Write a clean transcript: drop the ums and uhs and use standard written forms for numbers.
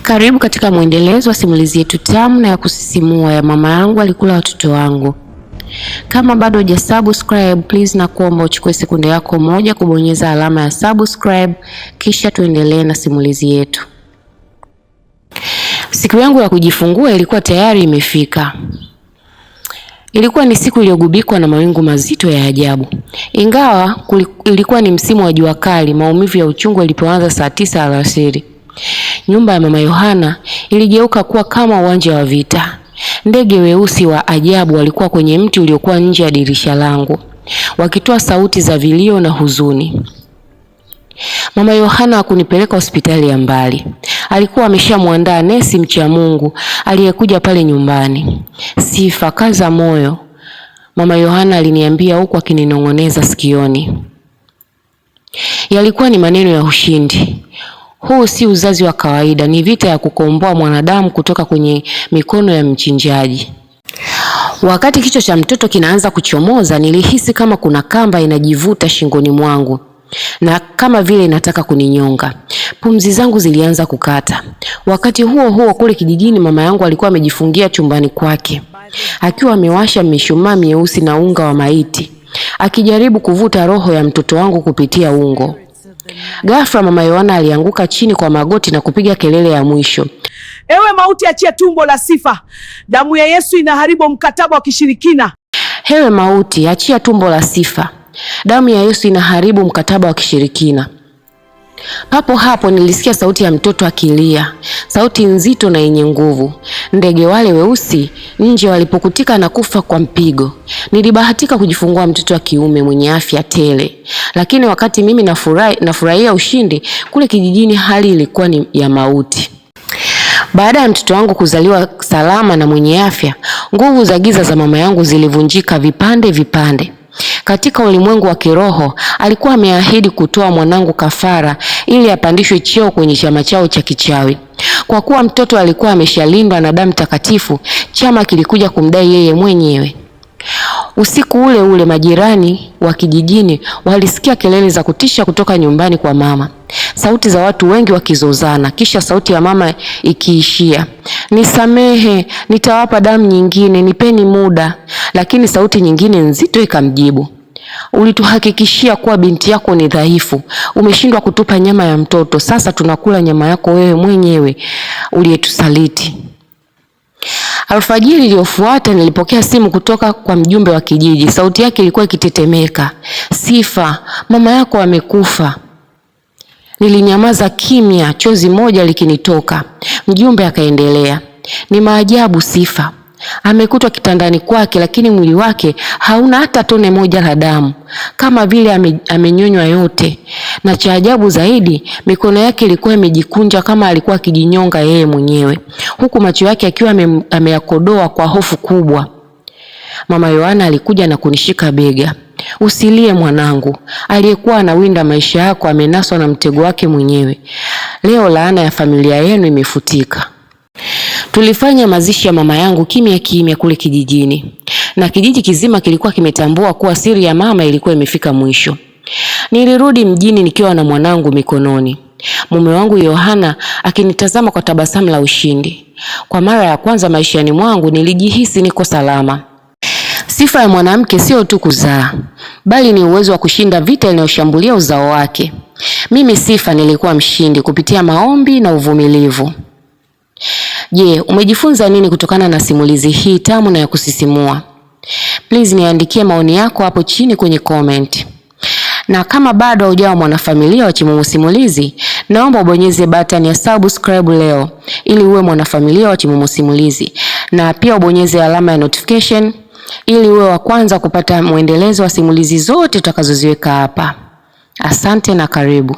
Karibu katika mwendelezo wa simulizi yetu tamu na ya kusisimua ya mama yangu alikula watoto wangu. Kama bado hujasubscribe, please na kuomba uchukue sekunde yako moja kubonyeza alama ya subscribe, kisha tuendelee na simulizi yetu. Siku yangu ya kujifungua ilikuwa tayari imefika. Ilikuwa ni siku iliyogubikwa na mawingu mazito ya ajabu. Ingawa ilikuwa ni msimu wa jua kali, maumivu ya uchungu yalipoanza saa 9 alasiri. Nyumba ya mama Yohana iligeuka kuwa kama uwanja wa vita. Ndege weusi wa ajabu walikuwa kwenye mti uliokuwa nje ya dirisha langu, wakitoa sauti za vilio na huzuni. Mama Yohana hakunipeleka hospitali ya mbali. Alikuwa ameshamwandaa nesi mcha Mungu aliyekuja pale nyumbani. Sifa, kaza moyo, mama Yohana aliniambia huku akininong'oneza sikioni. Yalikuwa ni maneno ya ushindi. Huu si uzazi wa kawaida, ni vita ya kukomboa mwanadamu kutoka kwenye mikono ya mchinjaji. Wakati kichwa cha mtoto kinaanza kuchomoza, nilihisi kama kuna kamba inajivuta shingoni mwangu na kama vile inataka kuninyonga. Pumzi zangu zilianza kukata. Wakati huo huo kule kijijini, mama yangu alikuwa amejifungia chumbani kwake, akiwa amewasha mishumaa mieusi na unga wa maiti, akijaribu kuvuta roho ya mtoto wangu kupitia ungo. Ghafla mama Yohana alianguka chini kwa magoti na kupiga kelele ya mwisho. Ewe mauti, achia tumbo la Sifa. Damu ya Yesu inaharibu mkataba wa kishirikina. Ewe mauti, achia tumbo la Sifa. Damu ya Yesu inaharibu mkataba wa kishirikina. Papo hapo nilisikia sauti ya mtoto akilia, sauti nzito na yenye nguvu. Ndege wale weusi nje walipokutika na kufa kwa mpigo. Nilibahatika kujifungua mtoto wa kiume mwenye afya tele. Lakini wakati mimi nafurahia ushindi, kule kijijini hali ilikuwa ni ya mauti. Baada ya mtoto wangu kuzaliwa salama na mwenye afya, nguvu za giza za mama yangu zilivunjika vipande vipande. Katika ulimwengu wa kiroho, alikuwa ameahidi kutoa mwanangu kafara ili apandishwe cheo kwenye chama chao cha kichawi. Kwa kuwa mtoto alikuwa ameshalindwa na damu takatifu, chama kilikuja kumdai yeye mwenyewe. Usiku ule ule majirani wa kijijini walisikia kelele za kutisha kutoka nyumbani kwa mama. Sauti za watu wengi wakizozana, kisha sauti ya mama ikiishia, nisamehe, nitawapa damu nyingine, nipeni muda. Lakini sauti nyingine nzito ikamjibu, ulituhakikishia kuwa binti yako ni dhaifu, umeshindwa kutupa nyama ya mtoto, sasa tunakula nyama yako wewe mwenyewe uliyetusaliti. Alfajiri iliyofuata nilipokea simu kutoka kwa mjumbe wa kijiji. Sauti yake ilikuwa ikitetemeka, Sifa, mama yako amekufa. Nilinyamaza kimya, chozi moja likinitoka. Mjumbe akaendelea, ni maajabu Sifa. Amekutwa kitandani kwake, lakini mwili wake hauna hata tone moja la damu, kama vile amenyonywa yote. Na cha ajabu zaidi, mikono yake ilikuwa imejikunja kama alikuwa akijinyonga yeye mwenyewe, huku macho yake akiwa ameyakodoa kwa hofu kubwa. Mama Yohana alikuja na kunishika bega. Usilie mwanangu, aliyekuwa anawinda maisha yako amenaswa na mtego wake mwenyewe. Leo laana ya familia yenu imefutika. Tulifanya mazishi ya mama yangu kimya kimya kule kijijini, na kijiji kizima kilikuwa kimetambua kuwa siri ya mama ilikuwa imefika mwisho. Nilirudi mjini nikiwa na mwanangu mikononi, mume wangu Yohana akinitazama kwa tabasamu la ushindi. Kwa mara ya kwanza maishani mwangu nilijihisi niko salama. Sifa ya mwanamke sio tu kuzaa, bali ni uwezo wa kushinda vita inayoshambulia uzao wake. Mimi Sifa nilikuwa mshindi kupitia maombi na uvumilivu. Je, umejifunza nini kutokana na simulizi hii tamu na ya kusisimua? Please niandikie maoni yako hapo chini kwenye comment. Na kama bado hujawa mwanafamilia wa Chimumu Simulizi, naomba ubonyeze button ya subscribe leo ili uwe mwanafamilia wa Chimumu Simulizi, na pia ubonyeze alama ya notification ili uwe wa kwanza kupata mwendelezo wa simulizi zote tutakazoziweka hapa. Asante na karibu.